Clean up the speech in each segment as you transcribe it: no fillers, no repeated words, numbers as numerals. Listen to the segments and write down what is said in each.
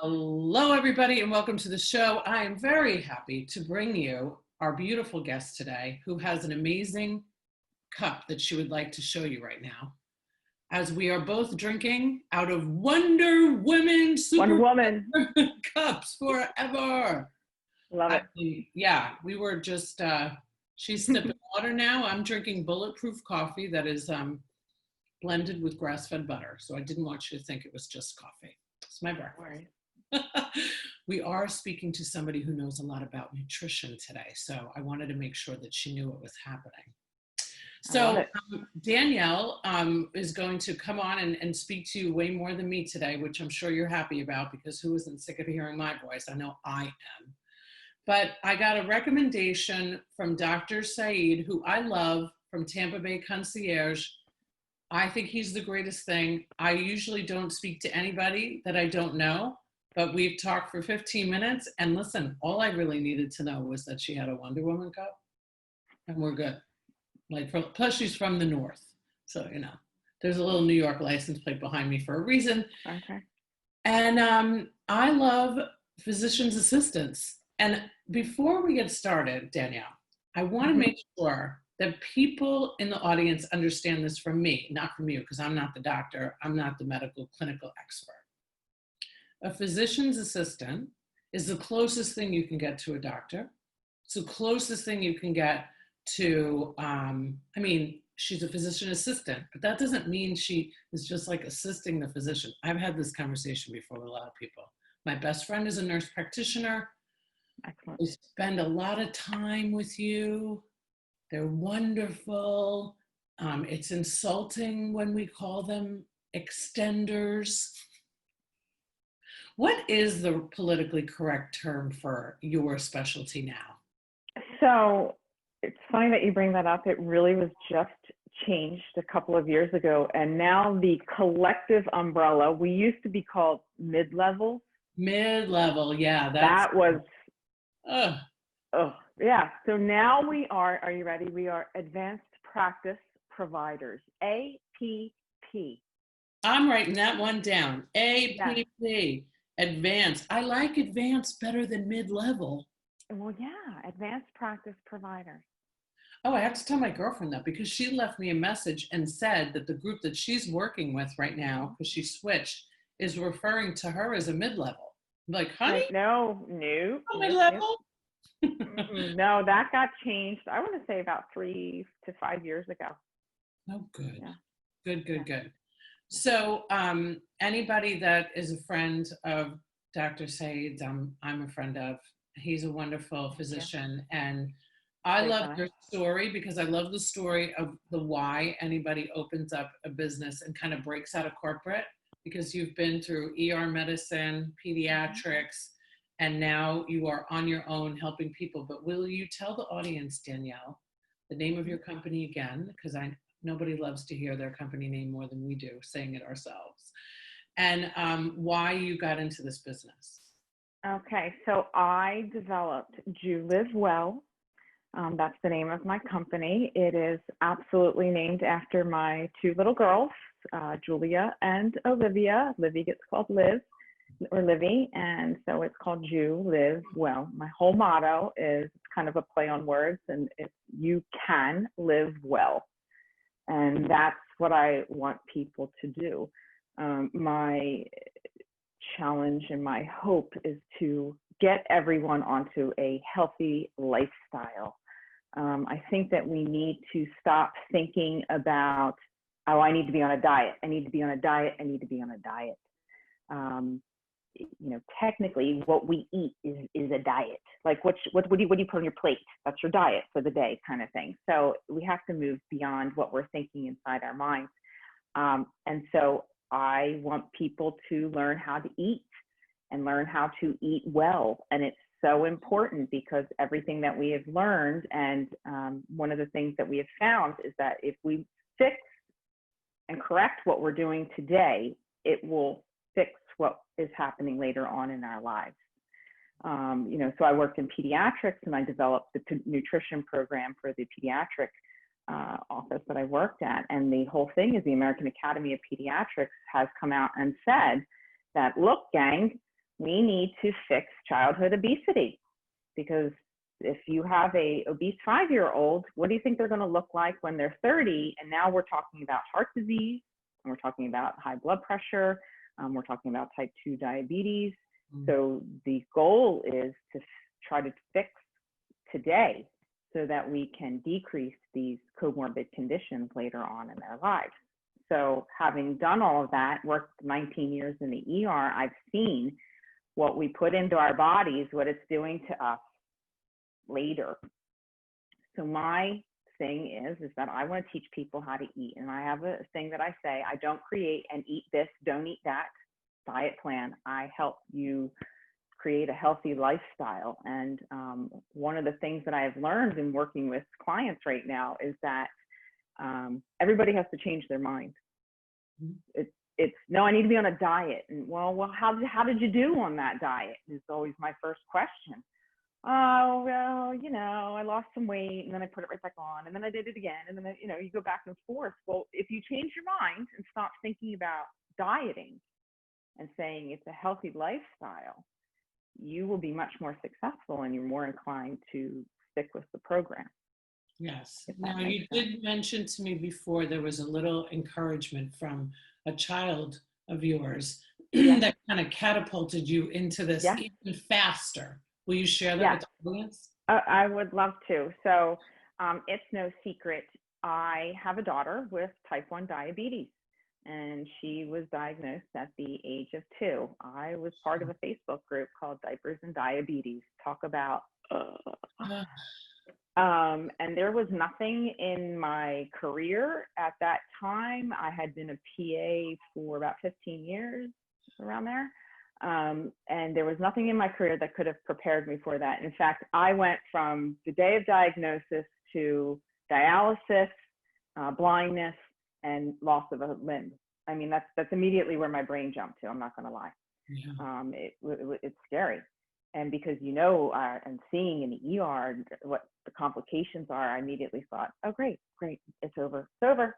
Hello, everybody, and welcome to the show. I am very happy to bring you our beautiful guest today, who has an amazing cup that she would like to show you right now, as we are both drinking out of Wonder Women Super cups forever. Love it. Yeah, we were just, she's sipping water now. I'm drinking bulletproof coffee that is blended with grass-fed butter. So I didn't want you to think it was just coffee. It's my breakfast. We are speaking to somebody who knows a lot about nutrition today. So I wanted to make sure that she knew what was happening. So Danielle is going to come on and speak to you way more than me today, which I'm sure you're happy about, because who isn't sick of hearing my voice? I know I am. But I got a recommendation from Dr. Saeed, who I love, from Tampa Bay Concierge. I think he's the greatest thing. I usually don't speak to anybody that I don't know, but we've talked for 15 minutes. And listen, all I really needed to know was that she had a Wonder Woman cup, and we're good. Plus she's from the North. So, you know, there's a little New York license plate behind me for a reason. Okay. And I love physician's assistants. And before we get started, Danielle, I want to make sure that people in the audience understand this from me, not from you, because I'm not the doctor. I'm not the medical clinical expert. A physician's assistant is the closest thing you can get to a doctor. It's the closest thing you can get to, she's a physician assistant, but that doesn't mean she is just like assisting the physician. I've had this conversation before with a lot of people. My best friend is a nurse practitioner. Excellent. They spend a lot of time with you. They're wonderful. It's insulting when we call them extenders. What is the politically correct term for your specialty now? So it's funny that you bring that up. It really was just changed a couple of years ago. And now the collective umbrella, we used to be called mid-level. Mid-level, yeah. That was, yeah. So now we are you ready? We are advanced practice providers, APP. I'm writing that one down, APP, yes. Advanced. I like advanced better than mid-level. Well, yeah, advanced practice providers. Oh, I have to tell my girlfriend that, because she left me a message and said that the group that she's working with right now, because she switched, is referring to her as a mid-level. I'm like, honey? No. Mid-level? No, that got changed. I want to say about 3 to 5 years ago. Oh, good. Yeah. Good. So anybody that is a friend of Dr. Saeed's, I'm a friend of. He's a wonderful physician. And I love your story, because I love the story of the why anybody opens up a business and kind of breaks out of corporate, because you've been through ER medicine, pediatrics, and now you are on your own helping people. But will you tell the audience, Danielle, the name of your company again? Because nobody loves to hear their company name more than we do, saying it ourselves. And why you got into this business. Okay, so I developed JūLivWell. That's the name of my company. It is absolutely named after my 2 little girls, Julia and Olivia. Livy gets called Liv, or Livy, and so it's called JūLivWell. My whole motto is kind of a play on words, and it's you can live well. And that's what I want people to do. My challenge and my hope is to get everyone onto a healthy lifestyle. I think that we need to stop thinking about, oh, I need to be on a diet. I need to be on a diet. Technically what we eat is a diet. Like what do you put on your plate? That's your diet for the day, kind of thing. So we have to move beyond what we're thinking inside our minds. And so I want people to learn how to eat and learn how to eat well. And it's so important, because everything that we have learned, and one of the things that we have found is that if we fix and correct what we're doing today, it will fix what is happening later on in our lives. So I worked in pediatrics, and I developed the nutrition program for the pediatric office that I worked at. And the whole thing is the American Academy of Pediatrics has come out and said that, look, gang, we need to fix childhood obesity, because if you have a obese 5-year-old, what do you think they're going to look like when they're 30? And now we're talking about heart disease, and we're talking about high blood pressure, we're talking about type 2 diabetes. So the goal is to try to fix today so that we can decrease these comorbid conditions later on in their lives. So having done all of that, worked 19 years in the ER, I've seen what we put into our bodies, what it's doing to us later. So my thing is that I want to teach people how to eat. And I have a thing that I say, I don't create an eat this, don't eat that diet plan. I help you create a healthy lifestyle. And one of the things that I have learned in working with clients right now is that everybody has to change their mind. It's no, I need to be on a diet. And well, how did you do on that diet? Is always my first question. Oh, well, I lost some weight and then I put it right back on and then I did it again. And then, you go back and forth. Well, if you change your mind and stop thinking about dieting and saying it's a healthy lifestyle, you will be much more successful and you're more inclined to stick with the program. Yes. Now, you did mention to me before there was a little encouragement from a child of yours that kind of catapulted you into this even faster. Will you share that with the audience? I would love to. So it's no secret. I have a daughter with type 1 diabetes, and she was diagnosed at the age of 2. I was part of a Facebook group called Diapers and Diabetes. Talk about, and there was nothing in my career at that time. I had been a PA for about 15 years, around there. And there was nothing in my career that could have prepared me for that. In fact, I went from the day of diagnosis to dialysis, blindness, and loss of a limb. I mean, that's immediately where my brain jumped to. I'm not going to lie. Yeah. It's scary. And because, and seeing in the ER what the complications are, I immediately thought, oh, great, it's over. But,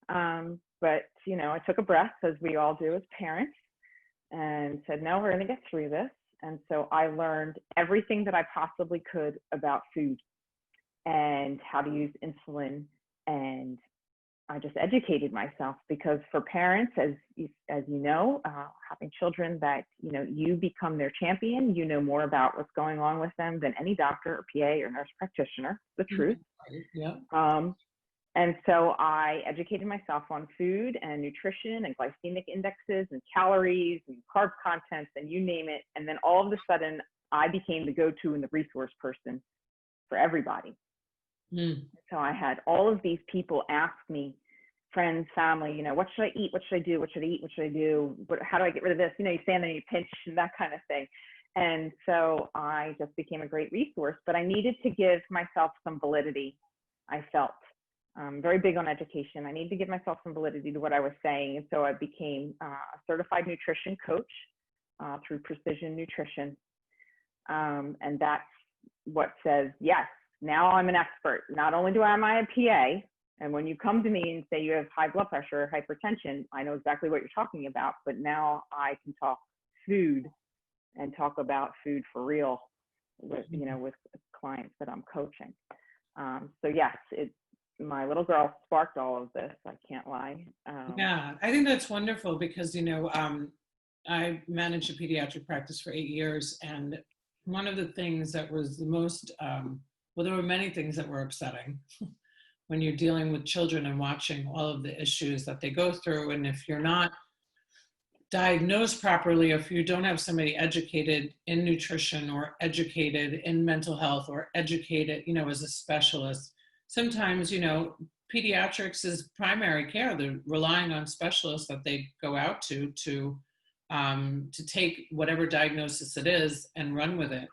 I took a breath, as we all do as parents, and said, no, we're going to get through this. And so I learned everything that I possibly could about food and how to use insulin. And I just educated myself, because for parents, as you know, having children that, you become their champion, you know more about what's going on with them than any doctor or PA or nurse practitioner, the truth. Yeah. And so I educated myself on food and nutrition and glycemic indexes and calories and carb contents and you name it. And then all of a sudden, I became the go-to and the resource person for everybody. So I had all of these people ask me, friends, family, what should I eat? What should I do? What should I eat? What should I do? How do I get rid of this? You stand there and you pinch and that kind of thing. And so I just became a great resource, but I needed to give myself some validity. I felt very big on education. I needed to give myself some validity to what I was saying. And so I became a certified nutrition coach through Precision Nutrition. And that's what says, yes, now I'm an expert. Not only am I a PA, and when you come to me and say you have high blood pressure or hypertension, I know exactly what you're talking about, but now I can talk food and talk about food for real with, with clients that I'm coaching. So yes, my little girl sparked all of this. I can't lie. Yeah, I think that's wonderful because, I managed a pediatric practice for 8 years. And one of the things that was the most, there were many things that were upsetting when you're dealing with children and watching all of the issues that they go through. And if you're not diagnosed properly, if you don't have somebody educated in nutrition or educated in mental health or educated, as a specialist, sometimes, pediatrics is primary care. They're relying on specialists that they go out to take whatever diagnosis it is and run with it.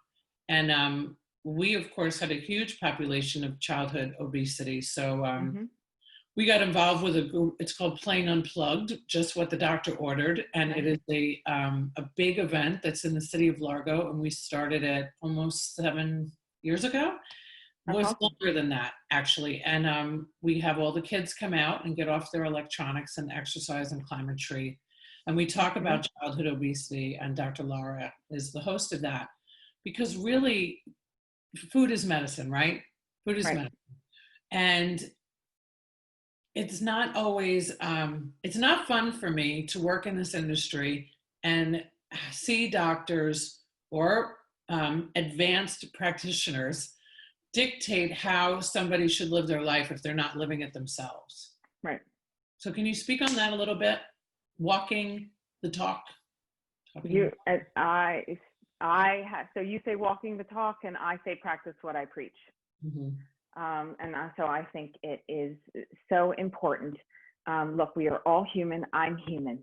And we, of course, had a huge population of childhood obesity. So we got involved with a group. It's called Plain Unplugged, just what the doctor ordered. And it is a big event that's in the city of Largo. And we started it almost 7 years ago. It was longer than that, actually. And we have all the kids come out and get off their electronics and exercise and climb a tree. And we talk about childhood obesity, and Dr. Laura is the host of that, because really food is medicine, right? Food is medicine. And it's not always, it's not fun for me to work in this industry and see doctors or advanced practitioners dictate how somebody should live their life if they're not living it themselves. Right. So can you speak on that a little bit? Walking the talk. So you say walking the talk, and I say practice what I preach. So I think it is so important. Look, we are all human. I'm human.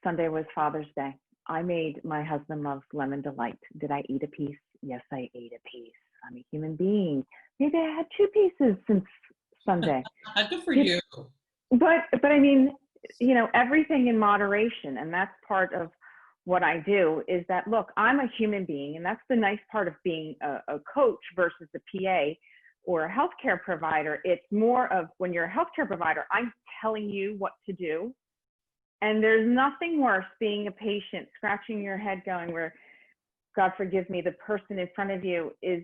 Sunday was Father's Day. I made my husband love lemon delight. Did I eat a piece? Yes, I ate a piece. I'm a human being. Maybe I had 2 pieces since Sunday. Good for you. But I mean, you know, everything in moderation, and that's part of what I do. Is that, look, I'm a human being, and that's the nice part of being a coach versus a PA or a healthcare provider. It's more of, when you're a healthcare provider, I'm telling you what to do, and there's nothing worse being a patient, scratching your head, going, where, God forgive me, the person in front of you is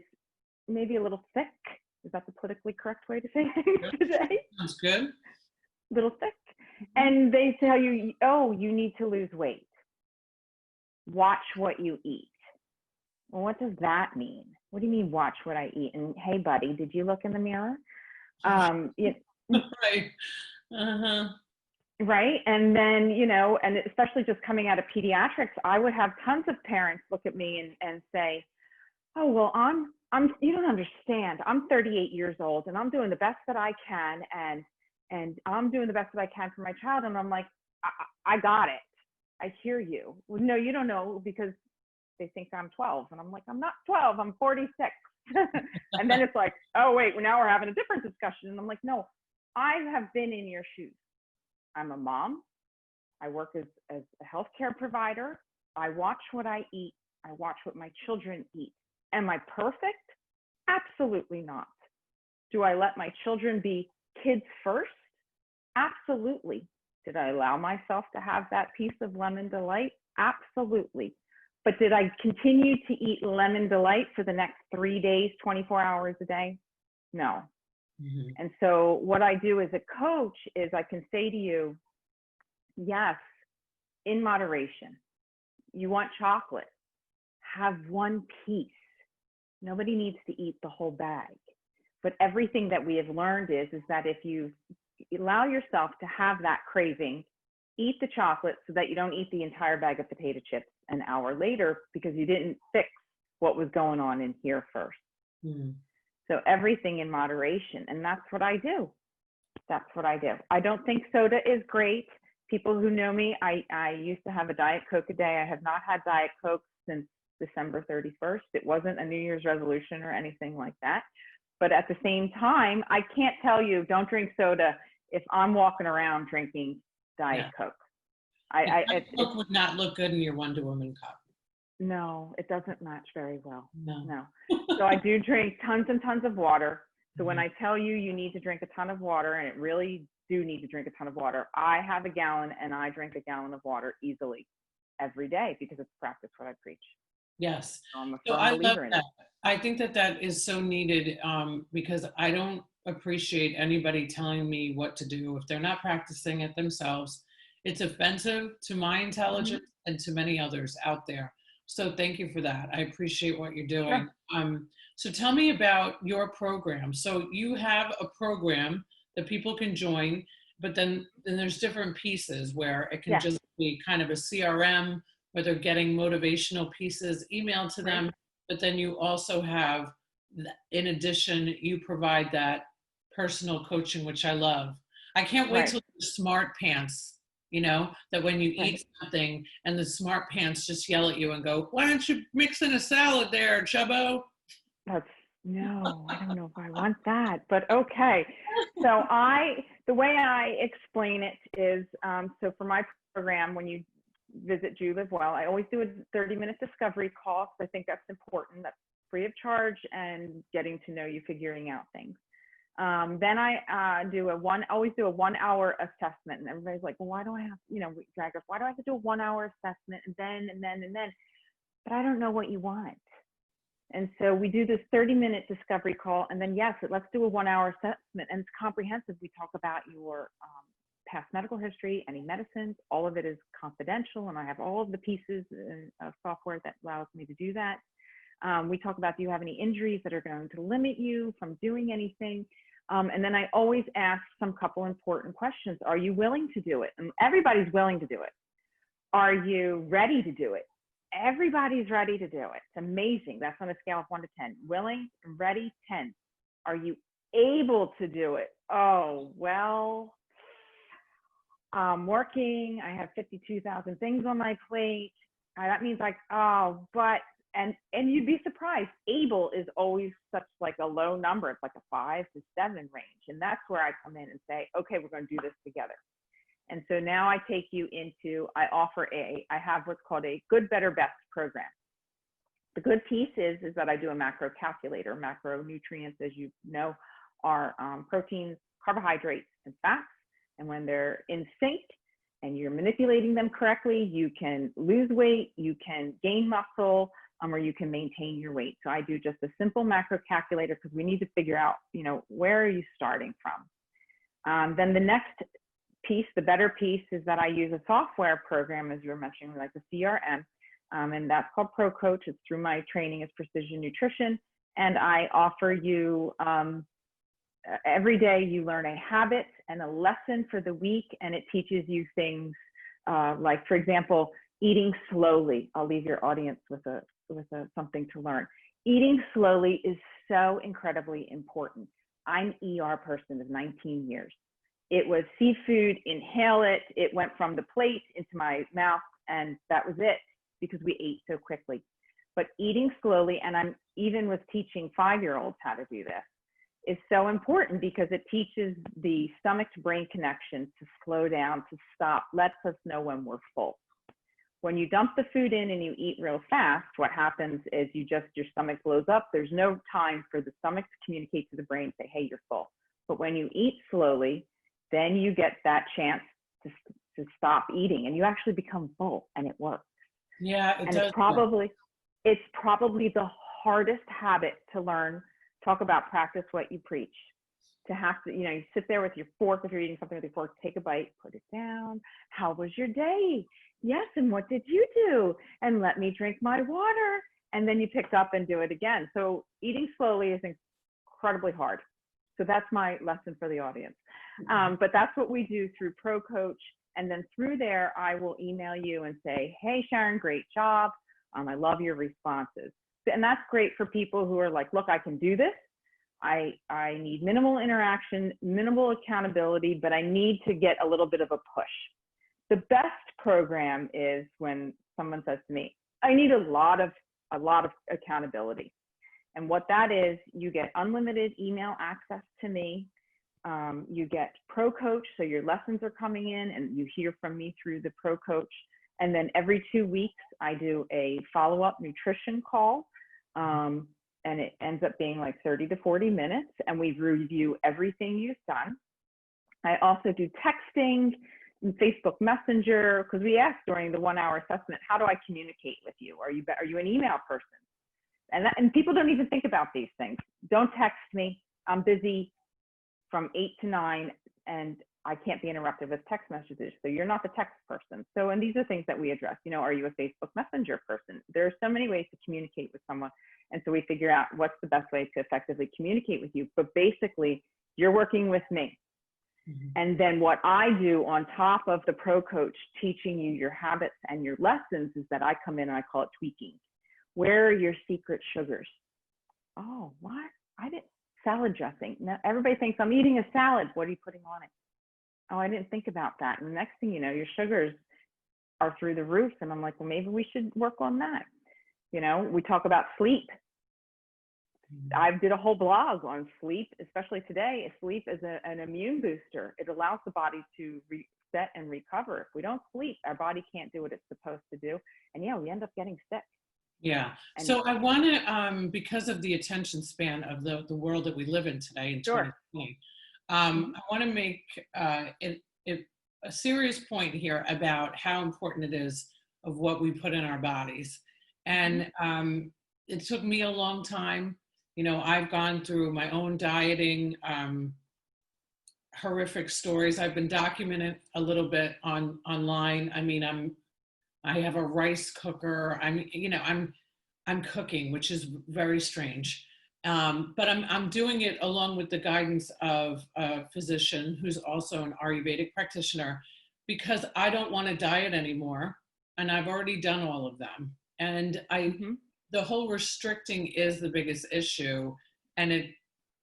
maybe a little sick. Is that the politically correct way to say things today? Sounds good. Little sick. And they tell you, oh, you need to lose weight. Watch what you eat. Well, what does that mean? What do you mean, watch what I eat? And hey, buddy, did you look in the mirror? Right. Right. And then, you know, and especially just coming out of pediatrics, I would have tons of parents look at me and say, oh, well, you don't understand. I'm 38 years old and I'm doing the best that I can. And I'm doing the best that I can for my child. And I'm like, I got it. I hear you. Well, no, you don't know, because they think I'm 12. And I'm like, I'm not 12, I'm 46. And then it's like, oh, wait, well, now we're having a different discussion. And I'm like, no, I have been in your shoes. I'm a mom. I work as a healthcare provider. I watch what I eat. I watch what my children eat. Am I perfect? Absolutely not. Do I let my children be kids first? Absolutely. Did I allow myself to have that piece of lemon delight? Absolutely. But did I continue to eat lemon delight for the next 3 days, 24 hours a day? No. And so what I do as a coach is I can say to you, yes, in moderation. You want chocolate? Have 1 piece. Nobody needs to eat the whole bag. But everything that we have learned is that if you allow yourself to have that craving, eat the chocolate so that you don't eat the entire bag of potato chips an hour later, because you didn't fix what was going on in here first. So everything in moderation. And that's what I do. That's what I do. I don't think soda is great. People who know me, I used to have a Diet Coke a day. I have not had Diet Coke since December 31st. It wasn't a New Year's resolution or anything like that. But at the same time, I can't tell you, don't drink soda if I'm walking around drinking Diet Coke. Coke would not look good in your Wonder Woman cup. No, it doesn't match very well. No. So I do drink tons and tons of water. So when I tell you, you need to drink a ton of water, and it really do need to drink a ton of water, I have a gallon and I drink a gallon of water easily every day, because it's practice what I preach. Yes. So I'm a So firm I believer love in that. it. I think that is so needed, because I don't appreciate anybody telling me what to do if they're not practicing it themselves. It's offensive to my intelligence and to many others out there. So thank you for that. I appreciate what you're doing. Sure. So tell me about your program. So you have a program that people can join, but then there's different pieces where it can just be kind of a CRM, where they're getting motivational pieces emailed to them. But then you also have, in addition, you provide that personal coaching, which I love. I can't wait till the smart pants, you know, that when you eat something and the smart pants just yell at you and go, why don't you mix in a salad there, Chubbo? No, I don't know if I want that, but okay. So the way I explain it is, so for my program, when you visit JūLivWell, I always do a 30-minute discovery call. So I think that's important. That's free of charge, and getting to know you, figuring out things. Then I always do a 1 hour assessment, and everybody's like, well, why do I have, why do I have to do a 1 hour assessment and then, but I don't know what you want. And so we do this 30-minute discovery call, and then yes, let's do a 1 hour assessment, and it's comprehensive. We talk about your past medical history, any medicines, all of it is confidential, and I have all of the pieces of software that allows me to do that. We talk about, do you have any injuries that are going to limit you from doing anything? And then I always ask some couple important questions. Are you willing to do it? And everybody's willing to do it. Are you ready to do it? Everybody's ready to do it. It's amazing. That's on a scale of 1 to 10. Willing, ready, 10. Are you able to do it? Oh, well, I'm working. I have 52,000 things on my plate. That means like, oh, but, and you'd be surprised. Able is always such like a low number. It's like a 5 to 7 range. And that's where I come in and say, okay, we're going to do this together. And so now I take you into, I have what's called a good, better, best program. The good piece is that I do a macro calculator. Macronutrients, as you know, are proteins, carbohydrates, and fats. And when they're in sync and you're manipulating them correctly, you can lose weight, you can gain muscle, or you can maintain your weight. So I do just a simple macro calculator because we need to figure out, where are you starting from? Then the next piece, the better piece, is that I use a software program, as you were mentioning, like the CRM, and that's called ProCoach. It's through my training as Precision Nutrition, and I offer you every day you learn a habit and a lesson for the week, and it teaches you things like, for example, eating slowly. I'll leave your audience with something to learn. Eating slowly is so incredibly important. I'm an ER person of 19 years. It was seafood, inhale it. It went from the plate into my mouth, and that was it because we ate so quickly. But eating slowly, and I'm even with teaching 5-year-olds how to do this, is so important because it teaches the stomach to brain connection to slow down, to stop, lets us know when we're full. When you dump the food in and you eat real fast, what happens is your stomach blows up. There's no time for the stomach to communicate to the brain, say, hey, you're full. But when you eat slowly, then you get that chance to stop eating, and you actually become full, and it works. Yeah, it and does. It's probably the hardest habit to learn. Talk about practice what you preach. To have to, you sit there with your fork, if you're eating something with your fork, take a bite, put it down. How was your day? Yes, and what did you do? And let me drink my water. And then you pick up and do it again. So eating slowly is incredibly hard. So that's my lesson for the audience. But that's what we do through ProCoach. And then through there, I will email you and say, hey, Sharon, great job. I love your responses. And that's great for people who are like, look, I can do this. I need minimal interaction, minimal accountability, but I need to get a little bit of a push. The best program is when someone says to me, I need a lot of accountability. And what that is, you get unlimited email access to me. You get ProCoach, so your lessons are coming in and you hear from me through the ProCoach. And then every 2 weeks, I do a follow-up nutrition call. And it ends up being like 30 to 40 minutes, and we review everything you've done. I also do texting and Facebook Messenger, because we ask during the 1 hour assessment, how do I communicate with you? Are you an email person? And people don't even think about these things. Don't text me. I'm busy from 8 to 9, and I can't be interrupted with text messages. So you're not the text person. So, and these are things that we address. Are you a Facebook Messenger person? There are so many ways to communicate with someone. And so we figure out what's the best way to effectively communicate with you. But basically, you're working with me. Mm-hmm. And then what I do on top of the ProCoach teaching you your habits and your lessons is that I come in and I call it tweaking. Where are your secret sugars? Oh, what? Salad dressing. Now, everybody thinks I'm eating a salad. What are you putting on it? Oh, I didn't think about that. And the next thing you know, your sugars are through the roof. And I'm like, well, maybe we should work on that. We talk about sleep. I did a whole blog on sleep, especially today. Sleep is an immune booster. It allows the body to reset and recover. If we don't sleep, our body can't do what it's supposed to do. And yeah, we end up getting sick. Yeah. And So I want to, because of the attention span of the world that we live in today in sure. 2020, Mhm. I want to make a serious point here about how important it is of what we put in our bodies. Mhm. And it took me a long time. You know, I've gone through my own dieting, horrific stories. I've been documenting a little bit online. I mean, I have a rice cooker. I'm cooking, which is very strange. But I'm doing it along with the guidance of a physician who's also an Ayurvedic practitioner, because I don't want to diet anymore. And I've already done all of them. And Mhm. the whole restricting is the biggest issue. And it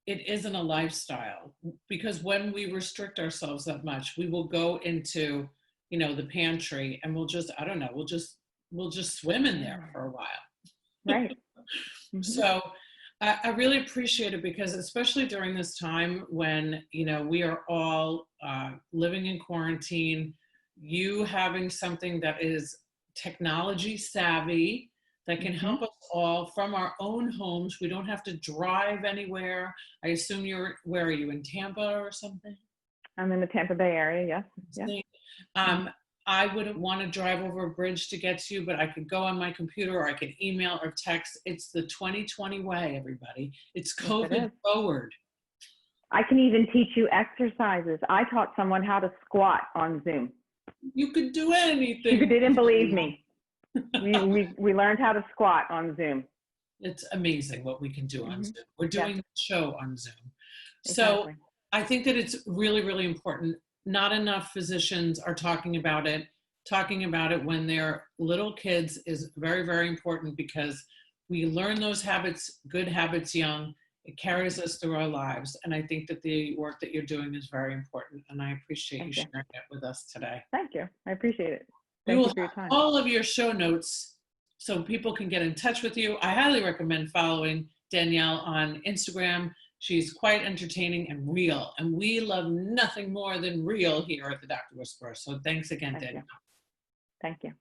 isn't a lifestyle, because when we restrict ourselves that much, we will go into, the pantry, and I don't know, we'll just swim in there for a while. Right. Mhm. So I really appreciate it, because especially during this time when, we are all living in quarantine, you having something that is technology savvy, that can Mhm. help us all from our own homes. We don't have to drive anywhere. I assume where are you, in Tampa or something? I'm in the Tampa Bay area. Yes. Yes. Um, I wouldn't want to drive over a bridge to get to you, but I could go on my computer, or I could email or text. It's the 2020 way, everybody. It's Yes, it COVID is. forward. I can even teach you exercises. I taught someone how to squat on Zoom. You could do She anything. didn't believe me. We learned how to squat on Zoom. It's amazing what we can do on Hmm. Zoom. We're Yes, doing the show on Zoom. So exactly. I think that it's really, really important. Not enough physicians are talking about it. Talking about it when they're little kids is very, very important, because we learn those habits, good habits, young. It carries us through our lives. And I think that the work that you're doing is very important. And I appreciate you Thank you. sharing it with us today. Thank you. I appreciate it. We Thank will you for your have time. all of your show notes so people can get in touch with you. I highly recommend following Danielle on Instagram. She's quite entertaining and real. And we love nothing more than real here at the Dr. Whisperer. So thanks again, Thank Danielle. you. Thank you.